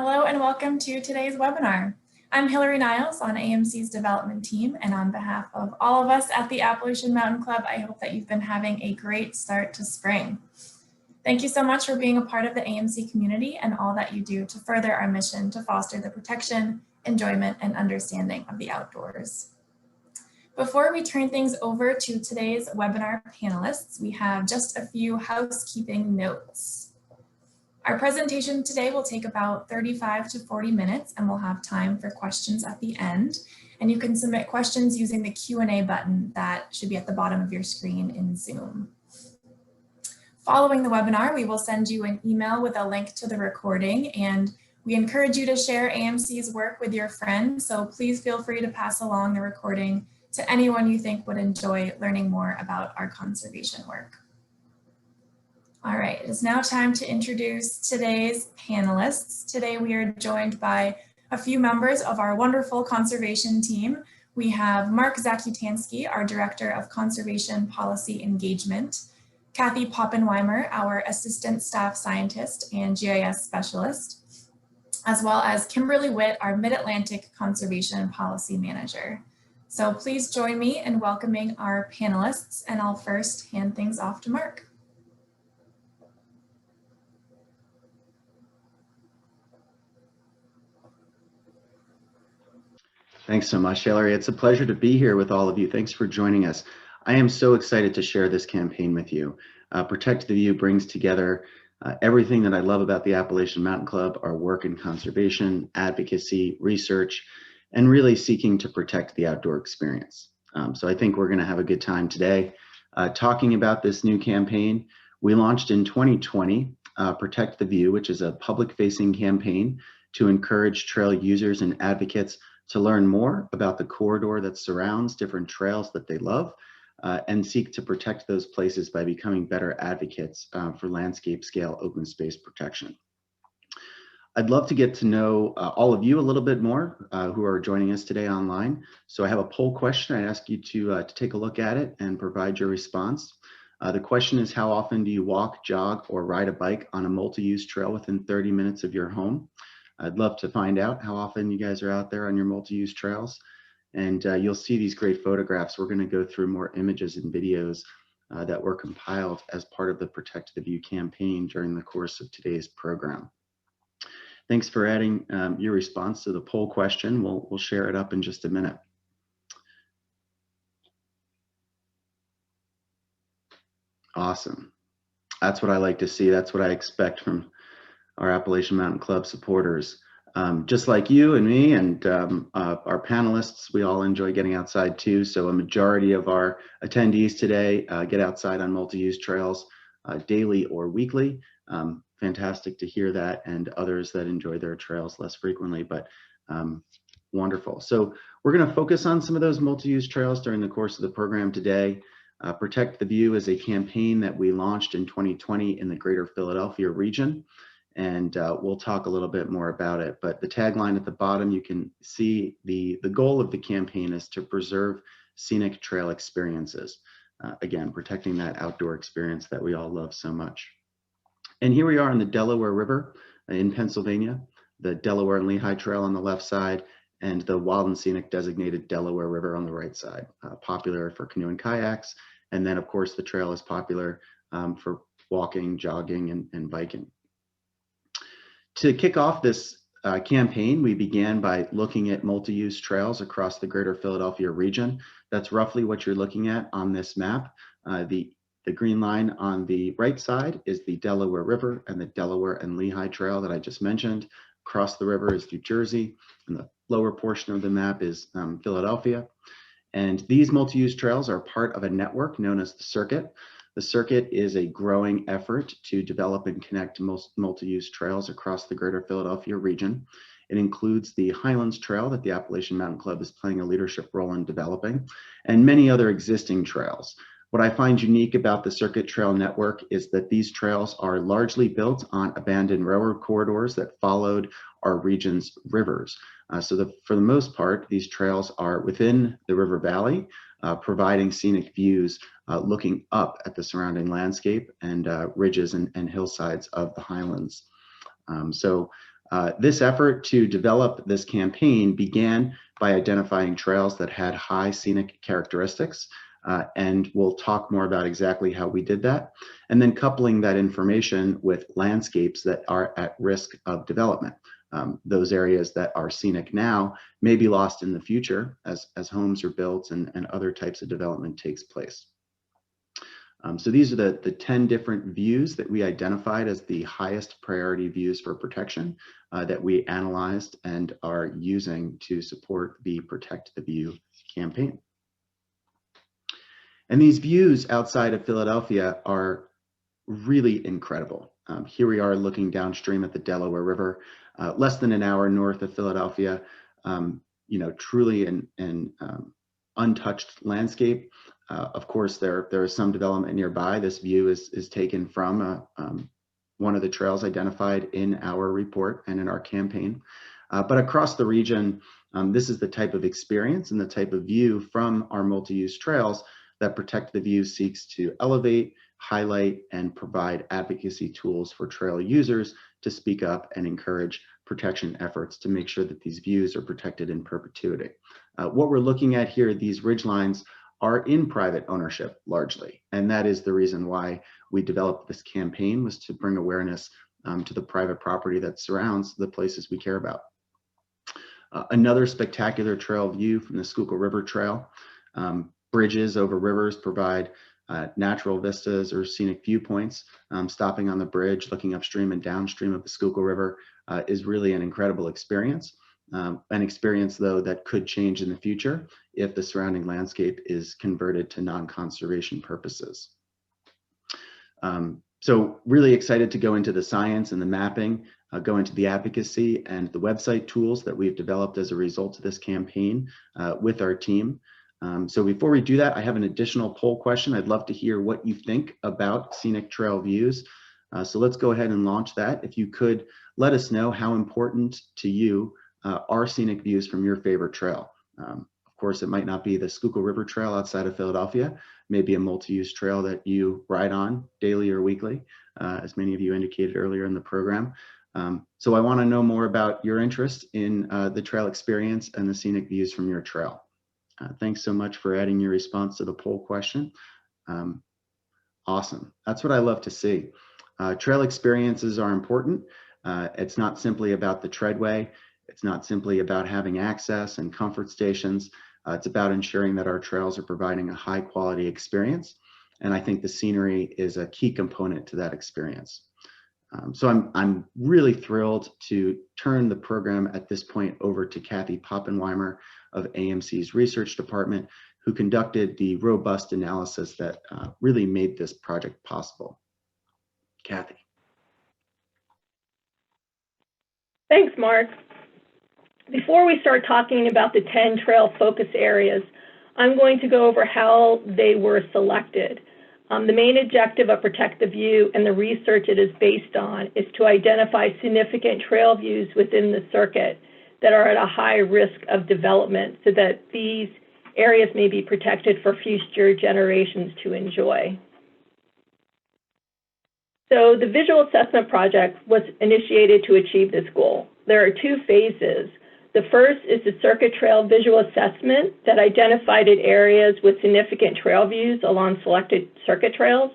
Hello and welcome to today's webinar. I'm Hillary Niles on AMC's development team, and on behalf of all of us at the Appalachian Mountain Club, I hope that you've been having a great start to spring. Thank you so much for being a part of the AMC community and all that you do to further our mission to foster the protection, enjoyment, and understanding of the outdoors. Before we turn things over to today's webinar panelists, we have just a few housekeeping notes. Our presentation today will take about 35 to 40 minutes, and we'll have time for questions at the end. And you can submit questions using the Q&A button that should be at the bottom of your screen in Zoom. Following the webinar, we will send you an email with a link to the recording, and we encourage you to share AMC's work with your friends. So please feel free to pass along the recording to anyone you think would enjoy learning more about our conservation work. All right, it is now time to introduce today's panelists. Today we are joined by a few members of our wonderful conservation team. We have Mark Zakutansky, our Director of Conservation Policy Engagement, Kathy Poppenweimer, our Assistant Staff Scientist and GIS Specialist, as well as Kimberly Witt, our Mid-Atlantic Conservation Policy Manager. So please join me in welcoming our panelists, and I'll first hand things off to Mark. Thanks so much, Hillary. It's a pleasure to be here with all of you. Thanks for joining us. I am so excited to share this campaign with you. Protect the View brings together everything that I love about the Appalachian Mountain Club, our work in conservation, advocacy, research, and really seeking to protect the outdoor experience. So I think we're going to have a good time today talking about this new campaign. We launched in 2020, Protect the View, which is a public-facing campaign to encourage trail users and advocates to learn more about the corridor that surrounds different trails that they love and seek to protect those places by becoming better advocates for landscape scale open space protection. I'd love to get to know all of you a little bit more who are joining us today online. So I have a poll question. I ask you to take a look at it and provide your response. The question is, how often do you walk, jog, or ride a bike on a multi-use trail within 30 minutes of your home? I'd love to find out how often you guys are out there on your multi-use trails. And you'll see these great photographs. We're going to go through more images and videos that were compiled as part of the Protect the View campaign during the course of today's program. Thanks for adding your response to the poll question. We'll share it up in just a minute. Awesome. That's what I like to see. That's what I expect from our Appalachian Mountain Club supporters. Just like you and me and our panelists, we all enjoy getting outside too. So a majority of our attendees today get outside on multi-use trails daily or weekly. Fantastic to hear that, and others that enjoy their trails less frequently, but wonderful. So we're going to focus on some of those multi-use trails during the course of the program today. Protect the View is a campaign that we launched in 2020 in the greater Philadelphia region. And we'll talk a little bit more about it. But the tagline at the bottom, you can see the goal of the campaign is to preserve scenic trail experiences. Again, protecting that outdoor experience that we all love so much. And here we are on the Delaware River in Pennsylvania, the Delaware and Lehigh Trail on the left side, and the Wild and Scenic designated Delaware River on the right side, popular for canoe and kayaks. And then, of course, the trail is popular for walking, jogging, and biking. To kick off this campaign, we began by looking at multi-use trails across the greater Philadelphia region. That's roughly what you're looking at on this map. The green line on the right side is the Delaware River and the Delaware and Lehigh Trail that I just mentioned. Across the river is New Jersey, and the lower portion of the map is Philadelphia. And these multi-use trails are part of a network known as the Circuit. The Circuit is a growing effort to develop and connect multi-use trails across the greater Philadelphia region. It includes the Highlands Trail that the Appalachian Mountain Club is playing a leadership role in developing, and many other existing trails. What I find unique about the Circuit Trail Network is that these trails are largely built on abandoned railroad corridors that followed our region's rivers. For the most part, these trails are within the river valley, providing scenic views looking up at the surrounding landscape and ridges and hillsides of the Highlands. This effort to develop this campaign began by identifying trails that had high scenic characteristics, and we'll talk more about exactly how we did that, and then coupling that information with landscapes that are at risk of development. Those areas that are scenic now may be lost in the future as homes are built and other types of development takes place. So these are the 10 different views that we identified as the highest priority views for protection that we analyzed and are using to support the Protect the View campaign. And these views outside of Philadelphia are really incredible. Here we are looking downstream at the Delaware River, less than an hour north of Philadelphia, truly an untouched landscape. Of course, there is some development nearby. This view is taken from one of the trails identified in our report and in our campaign. But across the region, this is the type of experience and the type of view from our multi-use trails that Protect the View seeks to elevate, highlight, and provide advocacy tools for trail users to speak up and encourage protection efforts to make sure that these views are protected in perpetuity. What we're looking at here, these ridgelines are in private ownership largely, and that is the reason why we developed this campaign, was to bring awareness to the private property that surrounds the places we care about. Another spectacular trail view from the Schuylkill River Trail. Bridges over rivers provide natural vistas or scenic viewpoints. Stopping on the bridge, looking upstream and downstream of the Schuylkill River is really an incredible experience. An experience, though, that could change in the future if the surrounding landscape is converted to non-conservation purposes. So really excited to go into the science and the mapping, go into the advocacy and the website tools that we've developed as a result of this campaign with our team. So before we do that, I have an additional poll question. I'd love to hear what you think about scenic trail views. So let's go ahead and launch that. If you could let us know how important to you are scenic views from your favorite trail. Of course, it might not be the Schuylkill River Trail outside of Philadelphia, maybe a multi-use trail that you ride on daily or weekly, as many of you indicated earlier in the program. So I want to know more about your interest in the trail experience and the scenic views from your trail. Thanks so much for adding your response to the poll question. Awesome. That's what I love to see. Trail experiences are important. It's not simply about the treadway. It's not simply about having access and comfort stations. It's about ensuring that our trails are providing a high quality experience. And I think the scenery is a key component to that experience. So I'm really thrilled to turn the program at this point over to Kathy Poppenweimer of AMC's research department, who conducted the robust analysis that really made this project possible. Kathy. Thanks, Mark. Before we start talking about the 10 trail focus areas, I'm going to go over how they were selected. The main objective of Protect the View and the research it is based on is to identify significant trail views within the circuit that are at a high risk of development so that these areas may be protected for future generations to enjoy. So the visual assessment project was initiated to achieve this goal. There are two phases. The first is the circuit trail visual assessment that identified areas with significant trail views along selected circuit trails.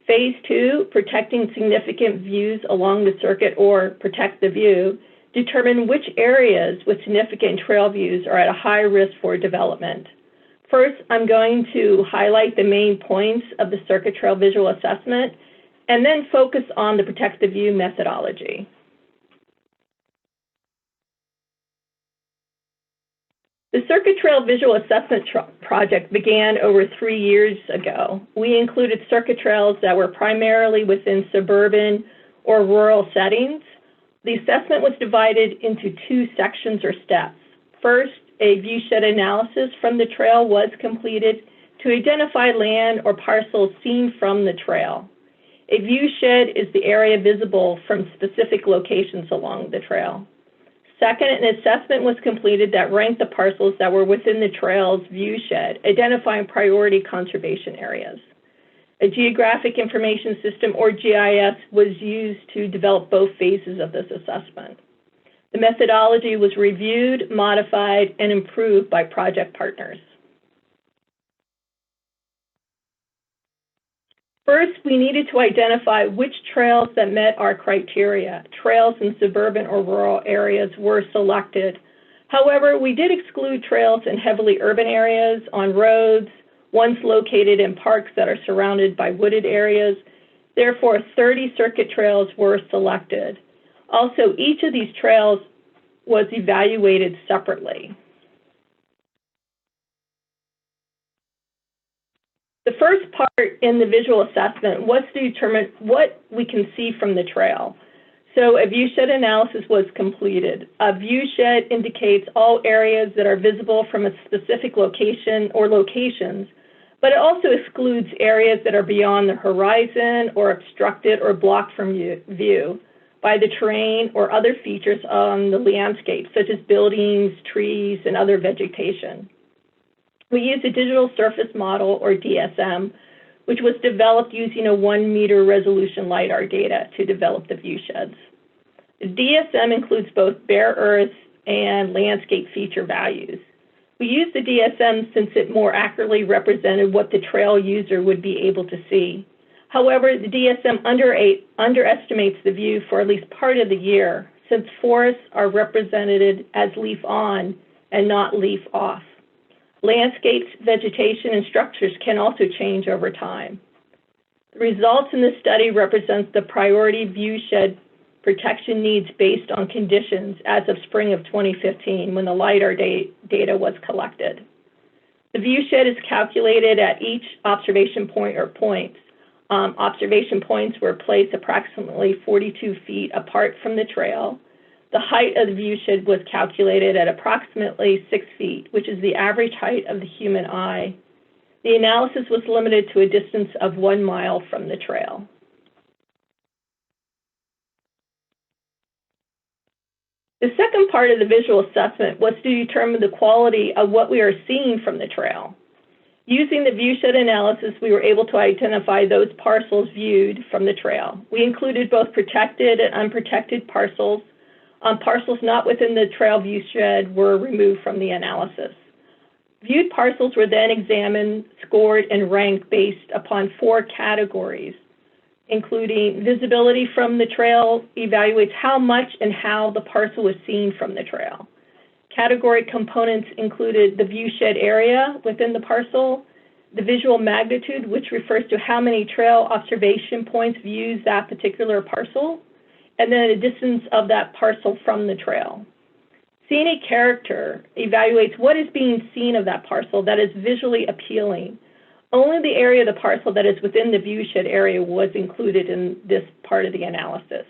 Phase 2, protecting significant views along the circuit, or Protect the View, determine which areas with significant trail views are at a high risk for development. First, I'm going to highlight the main points of the circuit trail visual assessment and then focus on the Protect the View methodology. The Circuit Trail Visual Assessment Project began over 3 years ago. We included circuit trails that were primarily within suburban or rural settings. The assessment was divided into 2 sections or steps. First, a viewshed analysis from the trail was completed to identify land or parcels seen from the trail. A viewshed is the area visible from specific locations along the trail. Second, an assessment was completed that ranked the parcels that were within the trail's viewshed, identifying priority conservation areas. A Geographic Information System, or GIS, was used to develop both phases of this assessment. The methodology was reviewed, modified, and improved by project partners. First, we needed to identify which trails that met our criteria. Trails in suburban or rural areas were selected. However, we did exclude trails in heavily urban areas, on roads, ones located in parks that are surrounded by wooded areas. Therefore, 30 circuit trails were selected. Also, each of these trails was evaluated separately. The first part in the visual assessment was to determine what we can see from the trail. So a viewshed analysis was completed. A viewshed indicates all areas that are visible from a specific location or locations, but it also excludes areas that are beyond the horizon or obstructed or blocked from view by the terrain or other features on the landscape, such as buildings, trees, and other vegetation. We used a digital surface model, or DSM, which was developed using a 1-meter resolution LiDAR data to develop the viewsheds. The DSM includes both bare earth and landscape feature values. We used the DSM since it more accurately represented what the trail user would be able to see. However, the DSM underestimates the view for at least part of the year, since forests are represented as leaf on and not leaf off. Landscapes, vegetation, and structures can also change over time. The results in this study represent the priority viewshed protection needs based on conditions as of spring of 2015, when the LiDAR data was collected. The viewshed is calculated at each observation point or points. Observation points were placed approximately 42 feet apart from the trail. The height of the viewshed was calculated at approximately 6 feet, which is the average height of the human eye. The analysis was limited to a distance of 1 mile from the trail. The second part of the visual assessment was to determine the quality of what we are seeing from the trail. Using the viewshed analysis, we were able to identify those parcels viewed from the trail. We included both protected and unprotected parcels. Parcels not within the trail viewshed were removed from the analysis. Viewed parcels were then examined, scored, and ranked based upon 4 categories, including visibility from the trail, evaluates how much and how the parcel was seen from the trail. Category components included the viewshed area within the parcel, the visual magnitude, which refers to how many trail observation points views that particular parcel, and then the distance of that parcel from the trail. Scenic character evaluates what is being seen of that parcel that is visually appealing. Only the area of the parcel that is within the viewshed area was included in this part of the analysis.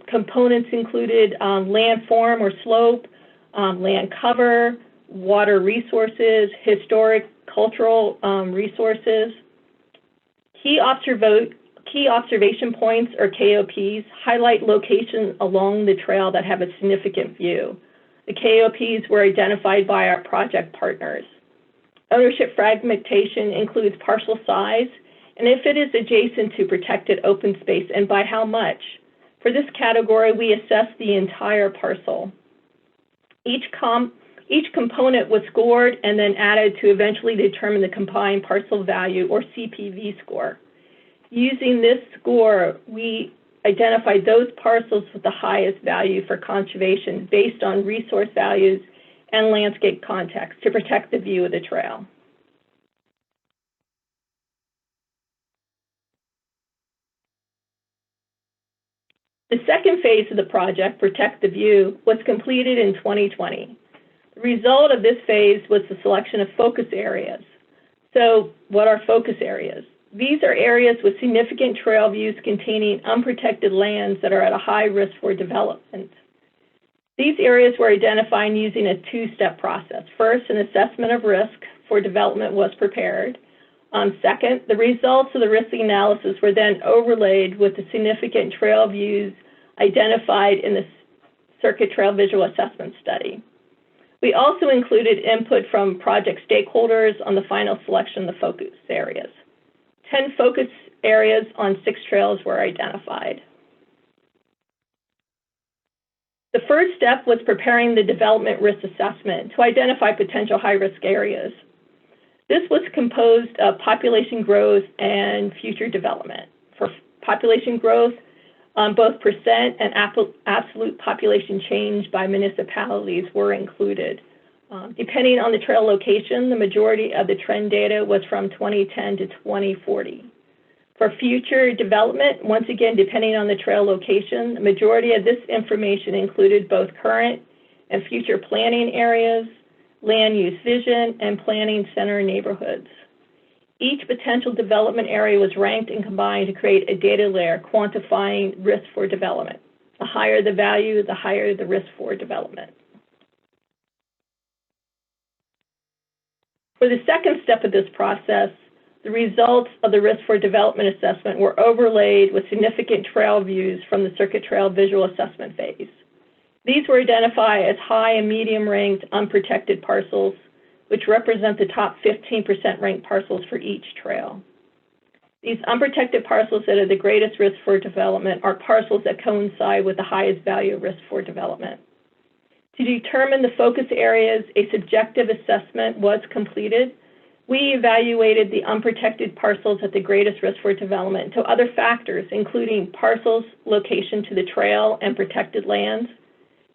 Components included landform or slope, land cover, water resources, historic, cultural resources. Key observation points, or KOPs, highlight locations along the trail that have a significant view. The KOPs were identified by our project partners. Ownership fragmentation includes parcel size, and if it is adjacent to protected open space, and by how much. For this category, we assess the entire parcel. Each component was scored and then added to eventually determine the combined parcel value, or CPV score. Using this score, we identified those parcels with the highest value for conservation based on resource values and landscape context to protect the view of the trail. The second phase of the project, Protect the View, was completed in 2020. The result of this phase was the selection of focus areas. So what are focus areas? These are areas with significant trail views containing unprotected lands that are at a high risk for development. These areas were identified using a 2-step process. First, an assessment of risk for development was prepared. Second, the results of the risk analysis were then overlaid with the significant trail views identified in the Circuit Trail Visual Assessment Study. We also included input from project stakeholders on the final selection of the focus areas. 10 focus areas on 6 trails were identified. The first step was preparing the development risk assessment to identify potential high-risk areas. This was composed of population growth and future development. For population growth, both percent and absolute population change by municipalities were included. Depending on the trail location, the majority of the trend data was from 2010 to 2040. For future development, once again, depending on the trail location, the majority of this information included both current and future planning areas, land use vision, and planning center neighborhoods. Each potential development area was ranked and combined to create a data layer quantifying risk for development. The higher the value, the higher the risk for development. For the second step of this process, the results of the risk for development assessment were overlaid with significant trail views from the circuit trail visual assessment phase. These were identified as high and medium ranked unprotected parcels, which represent the top 15% ranked parcels for each trail. These unprotected parcels that are the greatest risk for development are parcels that coincide with the highest value of risk for development. To determine the focus areas, a subjective assessment was completed. We evaluated the unprotected parcels at the greatest risk for development to other factors, including parcels, location to the trail, and protected lands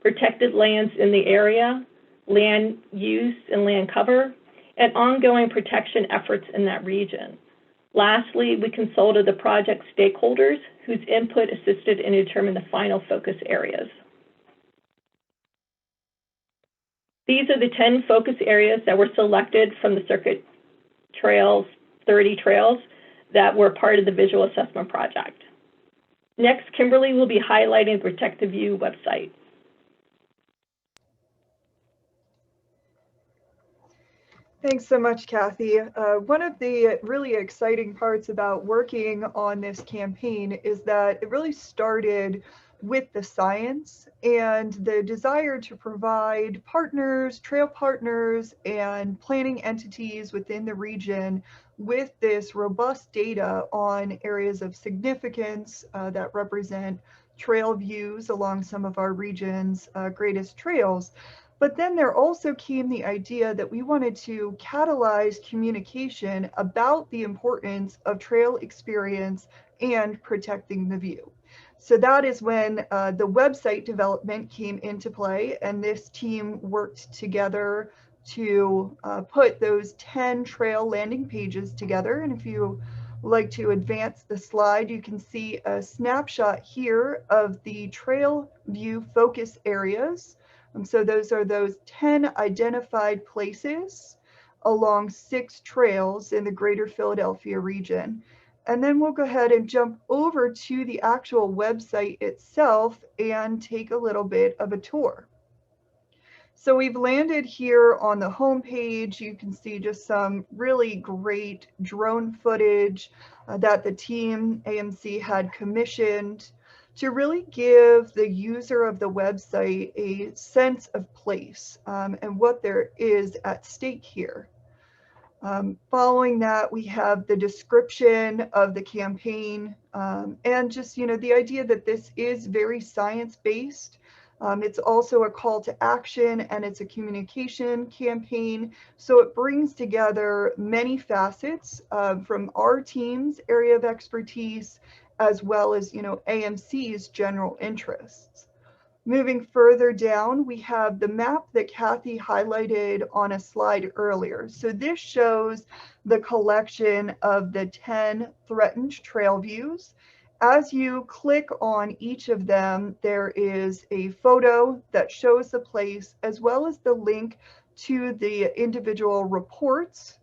in the area, land use and land cover, and ongoing protection efforts in that region. Lastly, we consulted the project stakeholders whose input assisted in determining the final focus areas. These are the 10 focus areas that were selected from the circuit trails, 30 trails that were part of the visual assessment project. Next, Kimberly will be highlighting the Protect the View website. Thanks so much, Kathy. One of the really exciting parts about working on this campaign is that it really started with the science and the desire to provide partners, trail partners, and planning entities within the region with this robust data on areas of significance that represent trail views along some of our region's greatest trails. But then there also came the idea that we wanted to catalyze communication about the importance of trail experience and protecting the view. So that is when the website development came into play, and this team worked together to put those 10 trail landing pages together. And if you like to advance the slide, you can see a snapshot here of the trail view focus areas. So those are those 10 identified places along 6 trails in the greater Philadelphia region. And then we'll go ahead and jump over to the actual website itself and take a little bit of a tour. So we've landed here on the home page. You can see just some really great drone footage that the team AMC had commissioned to really give the user of the website a sense of place and what there is at stake here. Following that, we have the description of the campaign and just, the idea that this is very science-based. It's also a call to action, and it's a communication campaign. So it brings together many facets from our team's area of expertise, as well as, AMC's general interests. Moving further down, we have the map that Kathy highlighted on a slide earlier. So this shows the collection of the 10 threatened trail views. As you click on each of them, there is a photo that shows the place, as well as the link to the individual reports.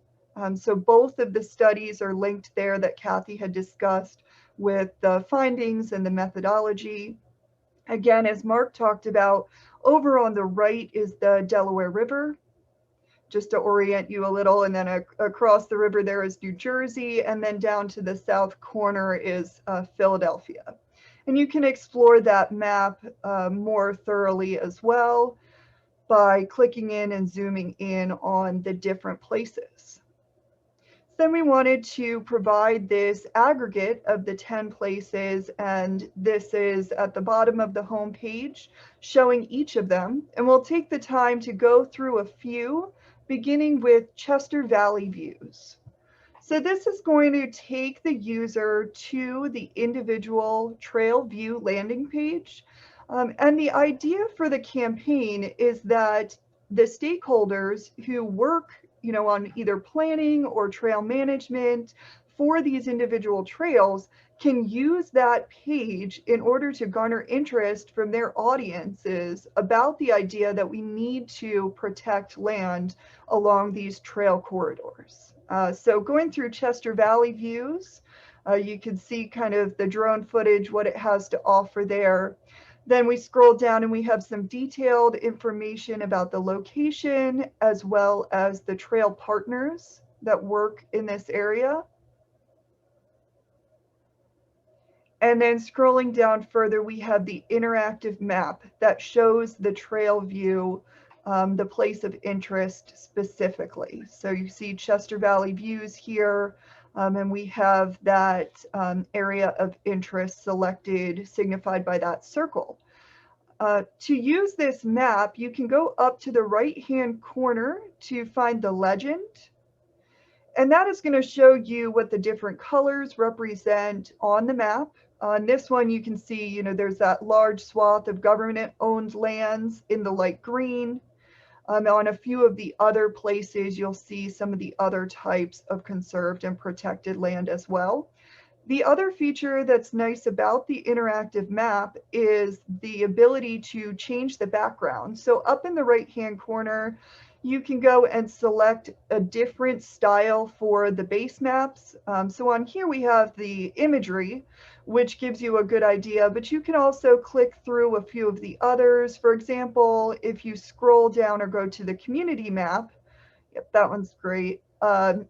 So both of the studies are linked there that Kathy had discussed with the findings and the methodology. Again, as Mark talked about, over on the right is the Delaware River, just to orient you a little, and then across the river there is New Jersey, and then down to the south corner is Philadelphia. And you can explore that map more thoroughly as well by clicking in and zooming in on the different places. Then we wanted to provide this aggregate of the 10 places, and this is at the bottom of the home page showing each of them. And we'll take the time to go through a few, beginning with Chester Valley Views. So this is going to take the user to the individual trail view landing page. And the idea for the campaign is that the stakeholders who work on either planning or trail management for these individual trails can use that page in order to garner interest from their audiences about the idea that we need to protect land along these trail corridors. So going through Chester Valley Views, you can see kind of the drone footage, what it has to offer there. Then we scroll down and we have some detailed information about the location as well as the trail partners that work in this area. And then scrolling down further, we have the interactive map that shows the trail view, the place of interest specifically. So you see Chester Valley Views here, and we have that area of interest selected, signified by that circle. To use this map, you can go up to the right-hand corner to find the legend. And that is going to show you what the different colors represent on the map. On this one, you can see, there's that large swath of government-owned lands in the light green. On a few of the other places, you'll see some of the other types of conserved and protected land as well. The other feature that's nice about the interactive map is the ability to change the background. So up in the right-hand corner, you can go and select a different style for the base maps. So on here we have the imagery, which gives you a good idea, but you can also click through a few of the others. For example, if you scroll down or go to the community map, yep, that one's great.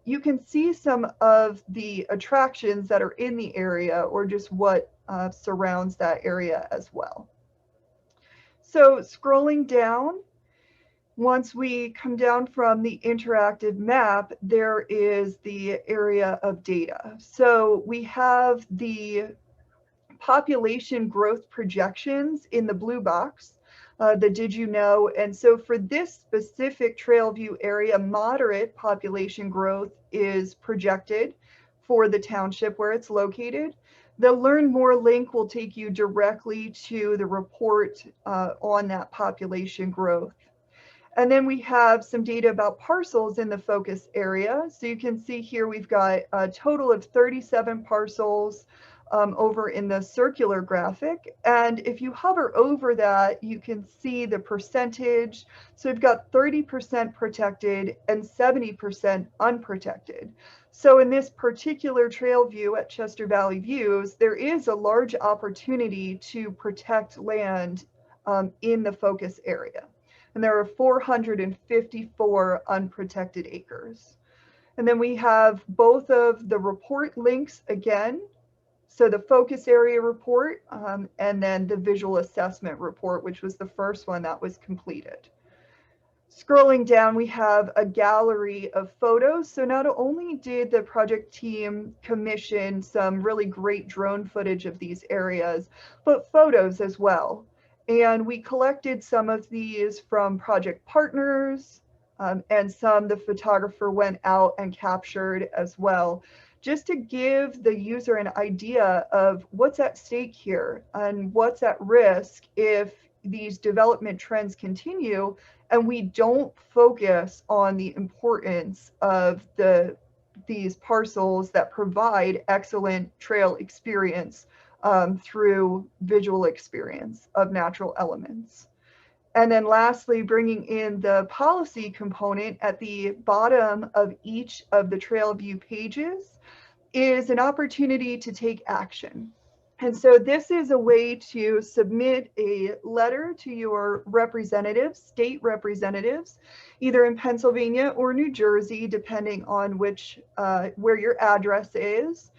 You can see some of the attractions that are in the area or just what surrounds that area as well. So scrolling down, once we come down from the interactive map, there is the area of data. So we have the population growth projections in the blue box, the did you know? And so for this specific Trailview area, moderate population growth is projected for the township where it's located. The Learn More link will take you directly to the report on that population growth. And then we have some data about parcels in the focus area. So you can see here we've got a total of 37 parcels over in the circular graphic. And if you hover over that, you can see the percentage. So we've got 30% protected and 70% unprotected. So in this particular trail view at Chester Valley Views, there is a large opportunity to protect land in the focus area. And there are 454 unprotected acres. And then we have both of the report links again. So the focus area report and then the visual assessment report, which was the first one that was completed. Scrolling down, we have a gallery of photos. So not only did the project team commission some really great drone footage of these areas, but photos as well. And we collected some of these from project partners and some the photographer went out and captured as well, just to give the user an idea of what's at stake here and what's at risk if these development trends continue and we don't focus on the importance of these parcels that provide excellent trail experience through visual experience of natural elements. And then lastly, bringing in the policy component at the bottom of each of the trail view pages is an opportunity to take action. And so this is a way to submit a letter to your representatives, state representatives, either in Pennsylvania or New Jersey, depending on which where your address is.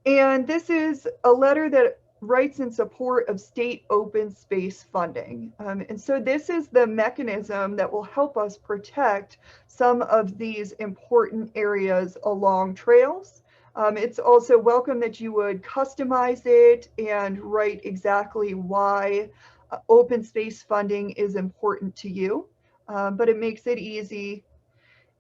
And this is a letter that writes in support of state open space funding. And so this is the mechanism that will help us protect some of these important areas along trails. It's also welcome that you would customize it and write exactly why open space funding is important to you, but it makes it easy.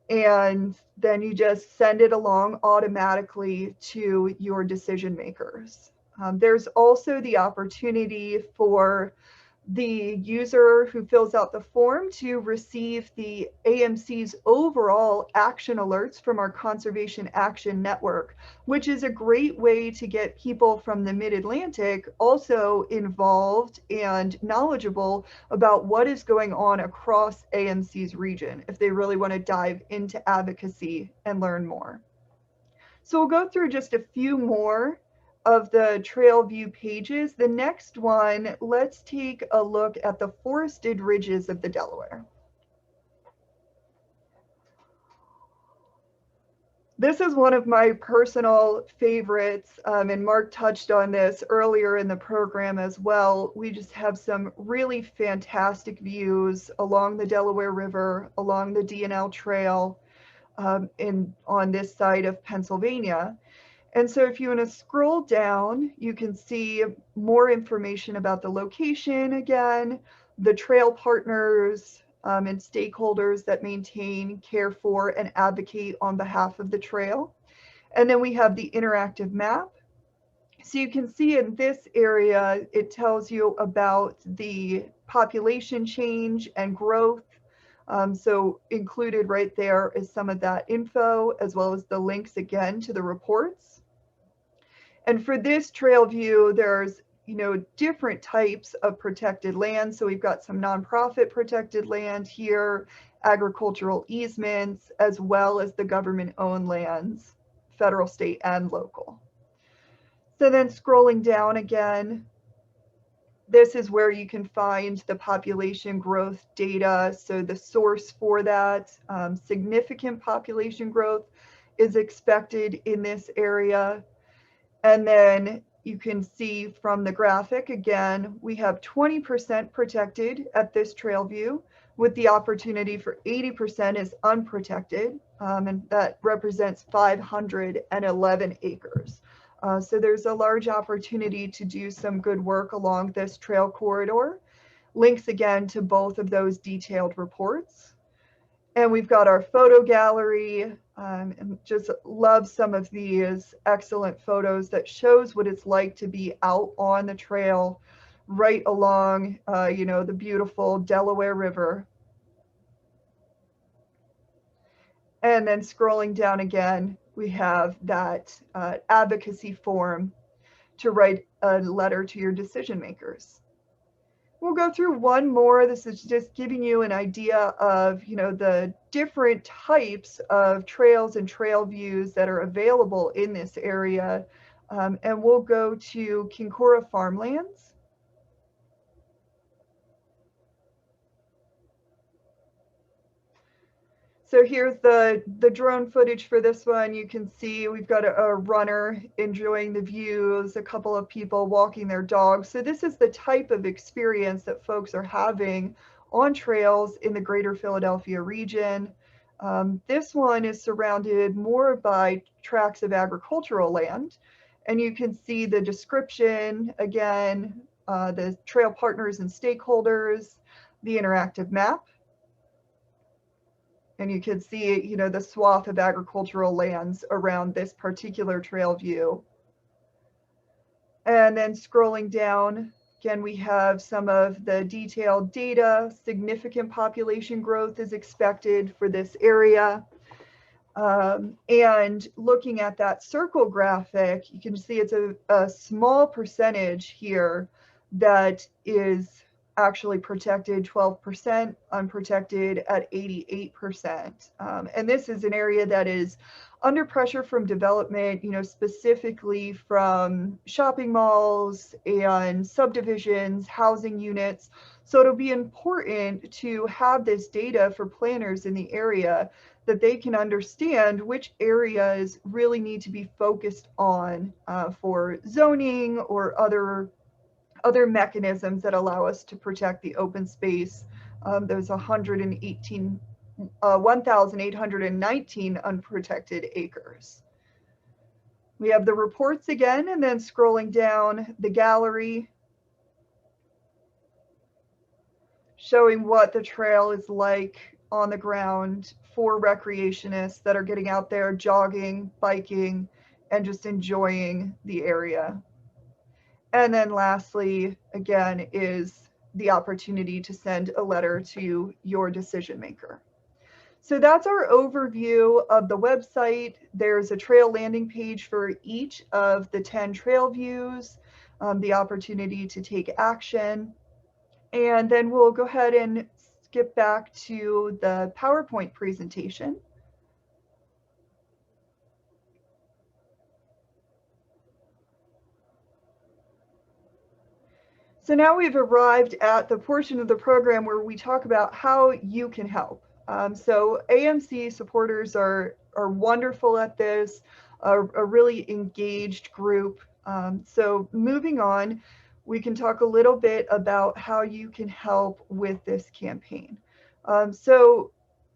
And then you just send it along automatically to your decision makers. There's also the opportunity for the user who fills out the form to receive the AMC's overall action alerts from our Conservation Action Network, which is a great way to get people from the Mid-Atlantic also involved and knowledgeable about what is going on across AMC's region if they really want to dive into advocacy and learn more. So we'll go through just a few more of the trail view pages. The next one, let's take a look at the forested ridges of the Delaware. This is one of my personal favorites, and Mark touched on this earlier in the program as well. We just have some really fantastic views along the Delaware River, along the D&L Trail, on this side of Pennsylvania. And so if you want to scroll down, you can see more information about the location again, the trail partners and stakeholders that maintain, care for, and advocate on behalf of the trail. And then we have the interactive map. So you can see in this area, it tells you about the population change and growth. So included right there is some of that info, as well as the links again to the reports. And for this trail view, there's different types of protected land. So we've got some nonprofit protected land here, agricultural easements, as well as the government-owned lands, federal, state, and local. So then scrolling down again, this is where you can find the population growth data. So the source for that, significant population growth is expected in this area. And then you can see from the graphic, again, we have 20% protected at this trail view, with the opportunity for 80% is unprotected, and that represents 511 acres. So there's a large opportunity to do some good work along this trail corridor. Links again to both of those detailed reports. And we've got our photo gallery, and just love some of these excellent photos that shows what it's like to be out on the trail right along, the beautiful Delaware River. And then scrolling down again, we have that advocacy form to write a letter to your decision makers. We'll go through one more. This is just giving you an idea of, the different types of trails and trail views that are available in this area. And we'll go to Kincora Farmlands. So here's the drone footage for this one. You can see we've got a runner enjoying the views, a couple of people walking their dogs. So this is the type of experience that folks are having on trails in the greater Philadelphia region. This one is surrounded more by tracts of agricultural land. And you can see the description, again, the trail partners and stakeholders, the interactive map. And you can see, the swath of agricultural lands around this particular trail view. And then scrolling down, again, we have some of the detailed data. Significant population growth is expected for this area. And looking at that circle graphic, you can see it's a small percentage here that is actually protected 12%, unprotected at 88%. And this is an area that is under pressure from development, specifically from shopping malls and subdivisions, housing units. So it'll be important to have this data for planners in the area that they can understand which areas really need to be focused on for zoning or other mechanisms that allow us to protect the open space, those 1,819 unprotected acres. We have the reports again, and then scrolling down the gallery, showing what the trail is like on the ground for recreationists that are getting out there jogging, biking, and just enjoying the area. And then lastly, again, is the opportunity to send a letter to your decision maker. So that's our overview of the website. There's a trail landing page for each of the 10 trail views, the opportunity to take action. And then we'll go ahead and skip back to the PowerPoint presentation. So now we've arrived at the portion of the program where we talk about how you can help. So AMC supporters are wonderful at this, a really engaged group. So moving on, we can talk a little bit about how you can help with this campaign. So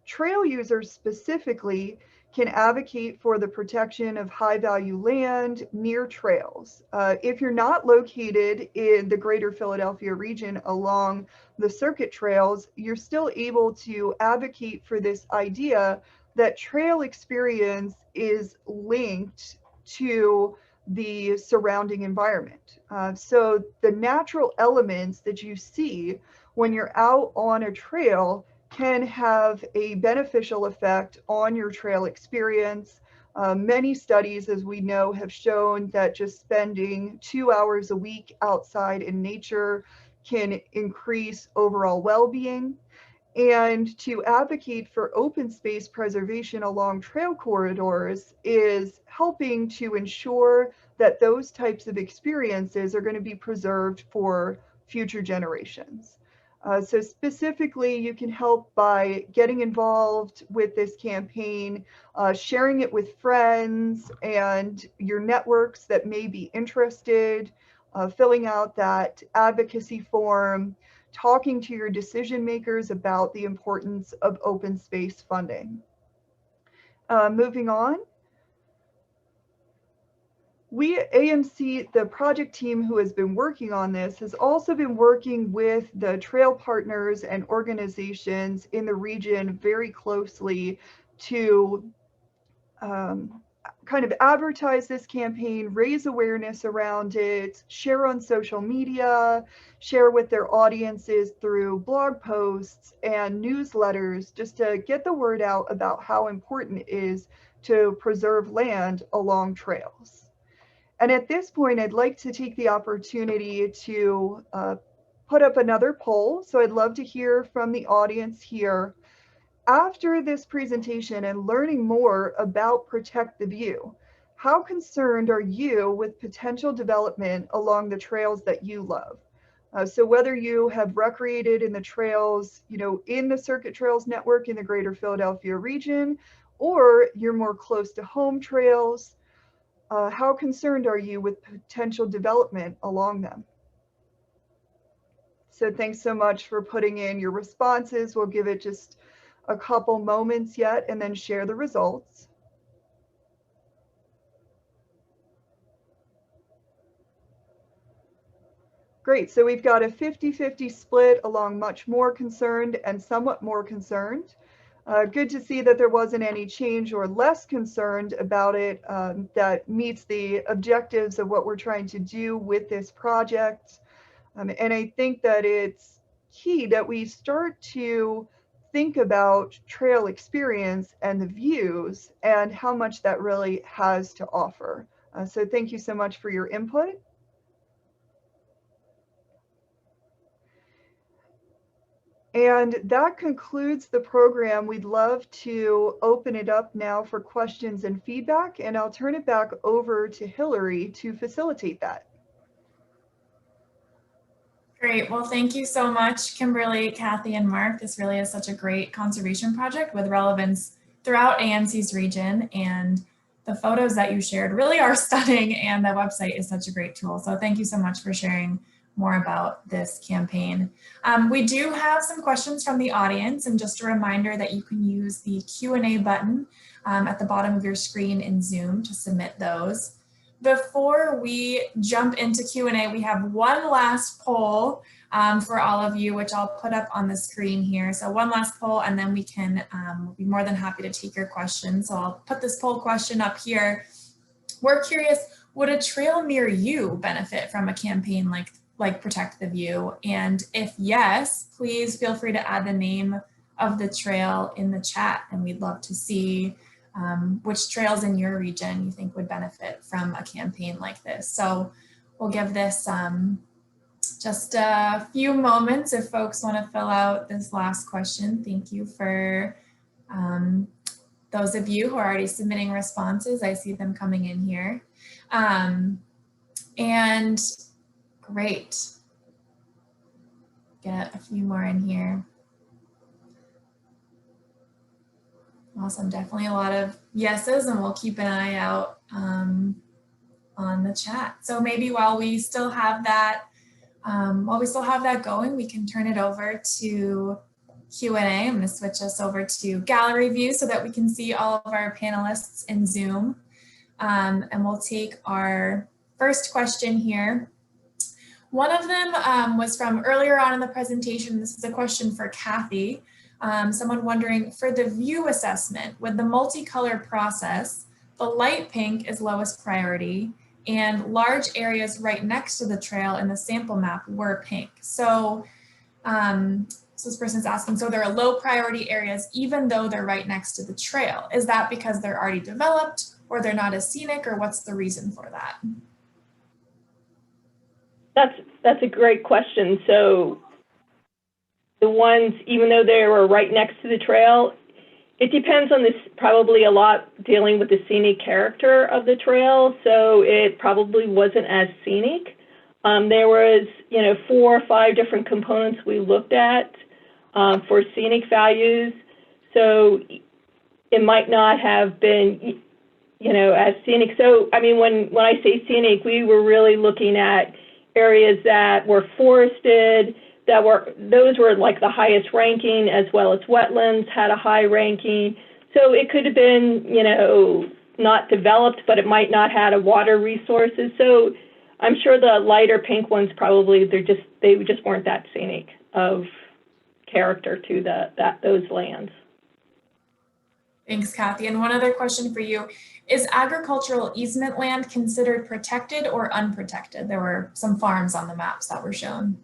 trail users specifically can advocate for the protection of high value land near trails. If you're not located in the greater Philadelphia region along the circuit trails, you're still able to advocate for this idea that trail experience is linked to the surrounding environment. So the natural elements that you see when you're out on a trail can have a beneficial effect on your trail experience. Many studies, as we know, have shown that just spending 2 hours a week outside in nature can increase overall well-being. And to advocate for open space preservation along trail corridors is helping to ensure that those types of experiences are going to be preserved for future generations. So specifically, you can help by getting involved with this campaign, sharing it with friends and your networks that may be interested, filling out that advocacy form, talking to your decision makers about the importance of open space funding. Moving on. We at AMC, the project team who has been working on this, has also been working with the trail partners and organizations in the region very closely to kind of advertise this campaign, raise awareness around it, share on social media, share with their audiences through blog posts and newsletters, just to get the word out about how important it is to preserve land along trails. And at this point, I'd like to take the opportunity to put up another poll. So I'd love to hear from the audience here. After this presentation and learning more about Protect the View, how concerned are you with potential development along the trails that you love? So whether you have recreated in the trails, in the Circuit Trails Network in the greater Philadelphia region, or you're more close to home trails, how concerned are you with potential development along them? So thanks so much for putting in your responses. We'll give it just a couple moments yet and then share the results. Great, so we've got a 50-50 split along much more concerned and somewhat more concerned. Good to see that there wasn't any change or less concerned about it that meets the objectives of what we're trying to do with this project. And I think that it's key that we start to think about trail experience and the views and how much that really has to offer. So thank you so much for your input. And that concludes the program. We'd love to open it up now for questions and feedback, and I'll turn it back over to Hillary to facilitate that. Great. Well, thank you so much, Kimberly, Kathy, and Mark. This really is such a great conservation project with relevance throughout AMC's region, and the photos that you shared really are stunning, and the website is such a great tool. So thank you so much for sharing more about this campaign. We do have some questions from the audience, and just a reminder that you can use the Q&A button at the bottom of your screen in Zoom to submit those. Before we jump into Q&A, we have one last poll for all of you, which I'll put up on the screen here. So one last poll, and then we can we'll be more than happy to take your questions. So I'll put this poll question up here. We're curious, would a trail near you benefit from a campaign like Protect the View? And if yes, please feel free to add the name of the trail in the chat, and we'd love to see which trails in your region you think would benefit from a campaign like this. So we'll give this just a few moments if folks want to fill out this last question. Thank you for those of you who are already submitting responses. I see them coming in here. And great. Get a few more in here. Awesome, definitely a lot of yeses, and we'll keep an eye out on the chat. So maybe while we still have that, going, we can turn it over to Q&A. I'm going to switch us over to gallery view so that we can see all of our panelists in Zoom. And we'll take our first question here. One of them was from earlier on in the presentation. This is a question for Kathy. Someone wondering, for the view assessment, with the multicolor process, the light pink is lowest priority, and large areas right next to the trail in the sample map were pink. So, so this person's asking, so there are low priority areas even though they're right next to the trail. Is that because they're already developed, or they're not as scenic, or what's the reason for that? That's a great question. So the ones, even though they were right next to the trail, it depends on this, probably a lot dealing with the scenic character of the trail. So it probably wasn't as scenic. There was, 4 or 5 different components we looked at for scenic values. So it might not have been, as scenic. So, I mean, when I say scenic, we were really looking at areas that were forested, those were like the highest ranking, as well as wetlands had a high ranking. So it could have been, not developed, but it might not have water resources. So I'm sure the lighter pink ones probably they just weren't that scenic of character to those lands. Thanks, Kathy. And one other question for you. Is agricultural easement land considered protected or unprotected? There were some farms on the maps that were shown.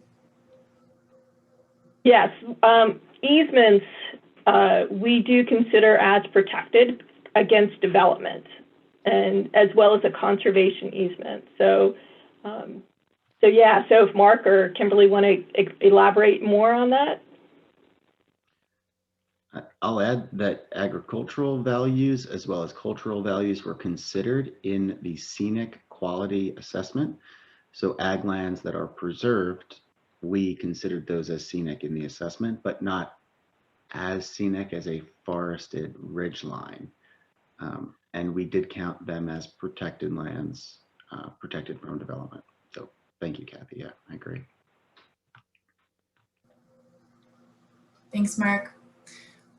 Yes, easements we do consider as protected against development, and as well as a conservation easement. So, so if Mark or Kimberly want to elaborate more on that. I'll add that agricultural values as well as cultural values were considered in the scenic quality assessment. So ag lands that are preserved, we considered those as scenic in the assessment, but not as scenic as a forested ridgeline. And we did count them as protected lands, protected from development. So thank you, Kathy. Yeah, I agree. Thanks, Mark.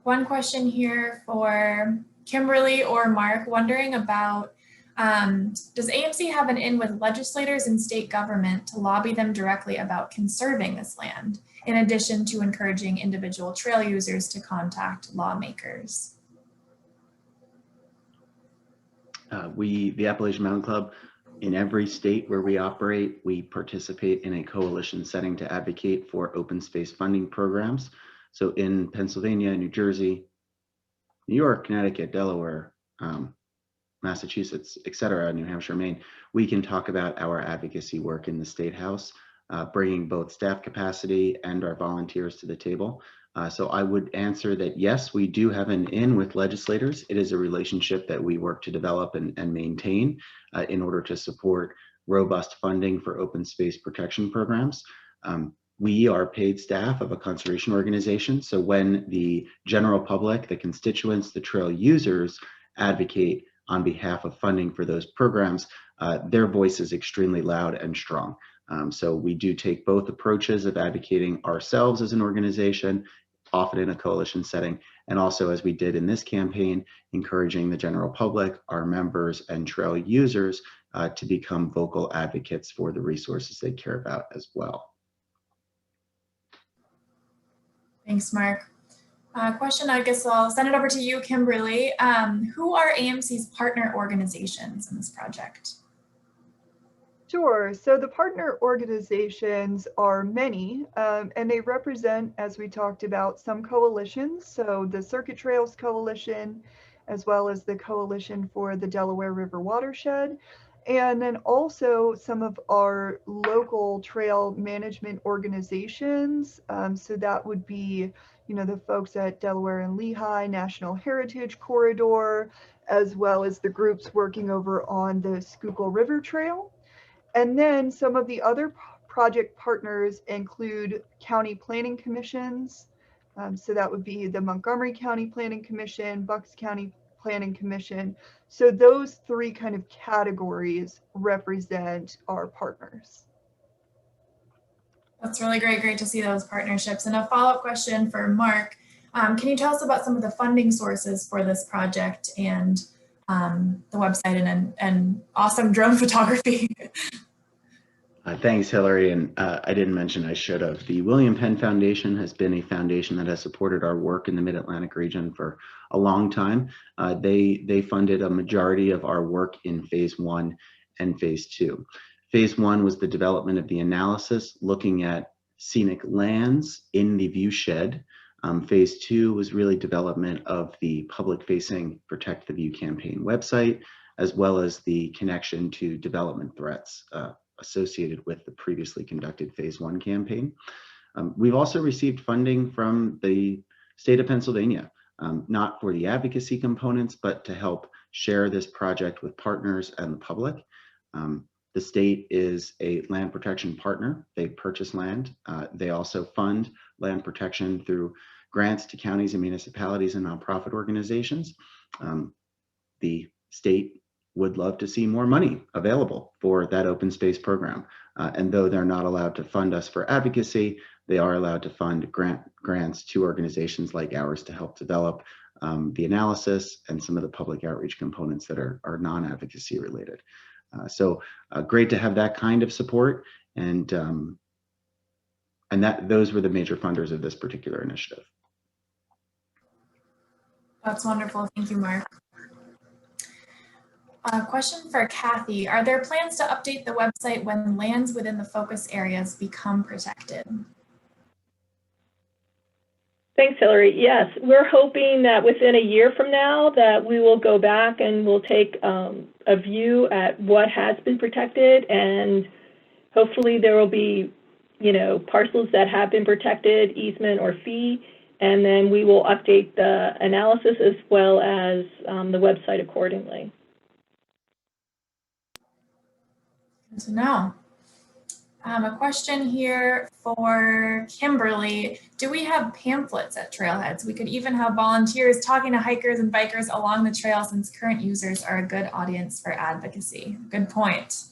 One question here for Kimberly or Mark, wondering about, does AMC have an in with legislators and state government to lobby them directly about conserving this land, in addition to encouraging individual trail users to contact lawmakers? The Appalachian Mountain Club, in every state where we operate, we participate in a coalition setting to advocate for open space funding programs. So in Pennsylvania, New Jersey, New York, Connecticut, Delaware, Massachusetts, et cetera, New Hampshire, Maine, we can talk about our advocacy work in the State House. bringing both staff capacity and our volunteers to the table. So I would answer that yes, we do have an in with legislators. It is a relationship that we work to develop and maintain in order to support robust funding for open space protection programs. We are paid staff of a conservation organization. So when the general public, the constituents, the trail users advocate on behalf of funding for those programs, their voice is extremely loud and strong. So we do take both approaches of advocating ourselves as an organization, often in a coalition setting, and also, as we did in this campaign, encouraging the general public, our members, and trail users to become vocal advocates for the resources they care about as well. Thanks, Mark. Question, I guess I'll send it over to you, Kimberly. Who are AMC's partner organizations in this project? Sure. So the partner organizations are many, and they represent, as we talked about, some coalitions. So the Circuit Trails Coalition, as well as the Coalition for the Delaware River Watershed, and then also some of our local trail management organizations. So that would be, you know, the folks at Delaware and Lehigh National Heritage Corridor, as well as the groups working over on the Schuylkill River Trail. And then some of the other project partners include county planning commissions. So that would be the Montgomery County Planning Commission, Bucks County Planning Commission. So those three kind of categories represent our partners. That's really great. Great to see those partnerships. And a follow-up question for Mark. Can you tell us about some of the funding sources for this project and the website and awesome drone photography? Thanks, Hillary. And I didn't mention, I should have. The William Penn Foundation has been a foundation that has supported our work in the Mid-Atlantic region for a long time. They funded a majority of our work in phase 1 and phase 2. Phase 1 was the development of the analysis looking at scenic lands in the viewshed. Phase 2 was really development of the public-facing Protect the View campaign website, as well as the connection to development threats associated with the previously conducted phase 1 campaign. We've also received funding from the state of Pennsylvania, not for the advocacy components, but to help share this project with partners and the public. The state is a land protection partner. They purchase land. They also fund land protection through grants to counties and municipalities and nonprofit organizations. The state would love to see more money available for that open space program. And though they're not allowed to fund us for advocacy, they are allowed to fund grants to organizations like ours to help develop the analysis and some of the public outreach components that are non-advocacy related. So great to have that kind of support, and those were the major funders of this particular initiative. That's wonderful. Thank you, Mark. Question for Kathy. Are there plans to update the website when lands within the focus areas become protected? Thanks, Hillary. Yes, we're hoping that within a year from now that we will go back and we'll take a view at what has been protected, and hopefully there will be, you know, parcels that have been protected, easement or fee, and then we will update the analysis as well as the website accordingly. Good to know. A question here for Kimberly. Do we have pamphlets at trailheads? We could even have volunteers talking to hikers and bikers along the trail, since current users are a good audience for advocacy. Good point.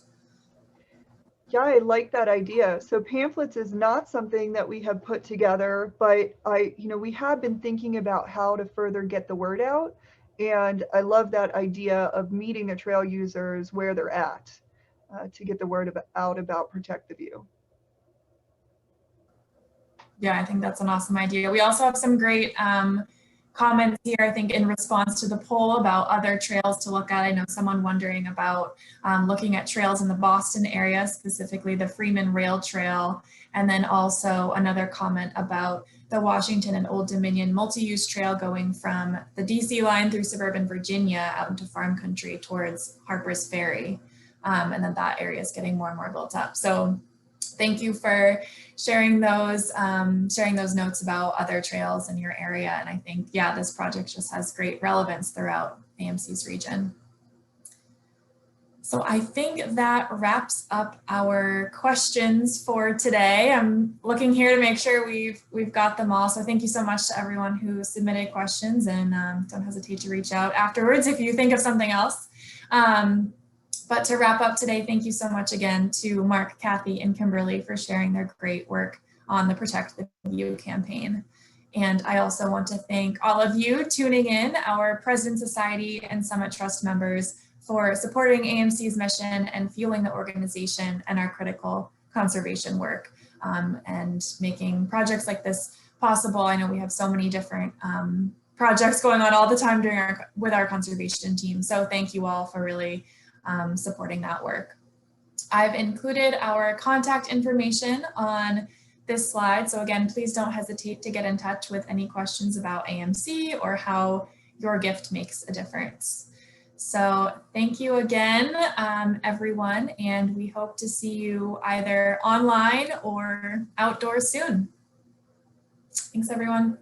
Yeah, I like that idea. So pamphlets is not something that we have put together, but we have been thinking about how to further get the word out. And I love that idea of meeting the trail users where they're at. To get the word out about Protect the View. Yeah, I think that's an awesome idea. We also have some great comments here, I think, in response to the poll about other trails to look at. I know someone wondering about looking at trails in the Boston area, specifically the Freeman Rail Trail, and then also another comment about the Washington and Old Dominion multi-use trail going from the DC line through suburban Virginia out into farm country towards Harper's Ferry. And then that area is getting more and more built up. So Thank you for sharing those notes about other trails in your area. And I think, yeah, this project just has great relevance throughout AMC's region. So I think that wraps up our questions for today. I'm looking here to make sure we've got them all. So thank you so much to everyone who submitted questions, and don't hesitate to reach out afterwards if you think of something else. But to wrap up today, thank you so much again to Mark, Kathy, and Kimberly for sharing their great work on the Protect the View campaign. And I also want to thank all of you tuning in, our President Society and Summit Trust members, for supporting AMC's mission and fueling the organization and our critical conservation work, and making projects like this possible. I know we have so many different projects going on all the time with our conservation team. So thank you all for really supporting that work. I've included our contact information on this slide. So again, please don't hesitate to get in touch with any questions about AMC or how your gift makes a difference. So thank you again, everyone, and we hope to see you either online or outdoors soon. Thanks, everyone.